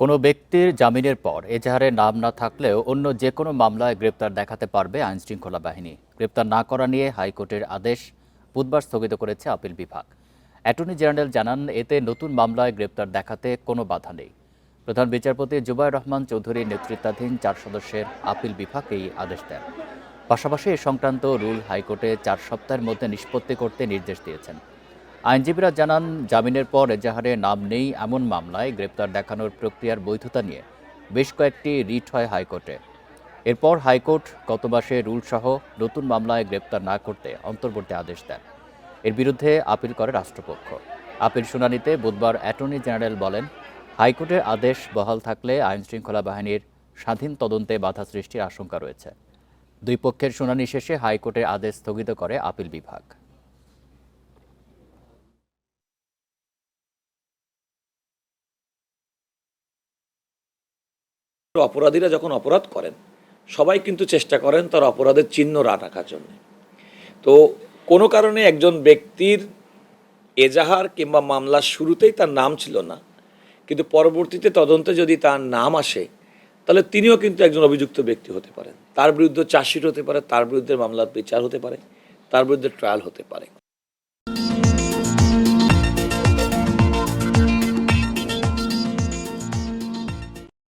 কোনো ব্যক্তির জামিনের পর এজাহারে নাম না থাকলেও অন্য যে কোনো মামলায় গ্রেপ্তার দেখাতে পারবে আইনশৃঙ্খলা বাহিনী। গ্রেপ্তার না করা নিয়ে হাইকোর্টের আদেশ বুধবার স্থগিত করেছে আপিল বিভাগ। অ্যাটর্নি জেনারেল জানান, এতে নতুন মামলায় গ্রেপ্তার দেখাতে কোনো বাধা নেই। প্রধান বিচারপতি জুবায়ের রহমান চৌধুরীর নেতৃত্বাধীন 4 সদস্যের আপিল বিভাগ এই আদেশ দেন। পাশাপাশি এ সংক্রান্ত রুল হাইকোর্টে 4 সপ্তাহের মধ্যে নিষ্পত্তি করতে নির্দেশ দিয়েছেন। আইনজীবীরা জানান, জামিনের পর এজাহারে নাম নেই এমন মামলায় গ্রেপ্তার দেখানোর প্রক্রিয়ার বৈধতা নিয়ে বেশ কয়েকটি রিট হয় হাইকোর্টে। এরপর হাইকোর্ট গত মাসে রুলসহ নতুন মামলায় গ্রেপ্তার না করতে অন্তর্বর্তী আদেশ দেন। এর বিরুদ্ধে আপিল করে রাষ্ট্রপক্ষ। আপিল শুনানিতে বুধবার অ্যাটর্নি জেনারেল বলেন, হাইকোর্টের আদেশ বহাল থাকলে আইনশৃঙ্খলা বাহিনীর স্বাধীন তদন্তে বাধা সৃষ্টির আশঙ্কা রয়েছে। দুই পক্ষের শুনানি শেষে হাইকোর্টের আদেশ স্থগিত করে আপিল বিভাগ। অপরাধীরা যখন অপরাধ করেন সবাই কিন্তু চেষ্টা করেন তার অপরাধের চিহ্ন রাখার জন্য। তো কোনো কারণে একজন ব্যক্তির এজাহার কিংবা মামলার শুরুতেই তার নাম ছিল না, কিন্তু পরবর্তীতে তদন্তে যদি তার নাম আসে তাহলে তিনিও কিন্তু একজন অভিযুক্ত ব্যক্তি হতে পারেন। তার বিরুদ্ধে চার্জশিট হতে পারে, তার বিরুদ্ধে মামলার বিচার হতে পারে, তার বিরুদ্ধে ট্রায়াল হতে পারে।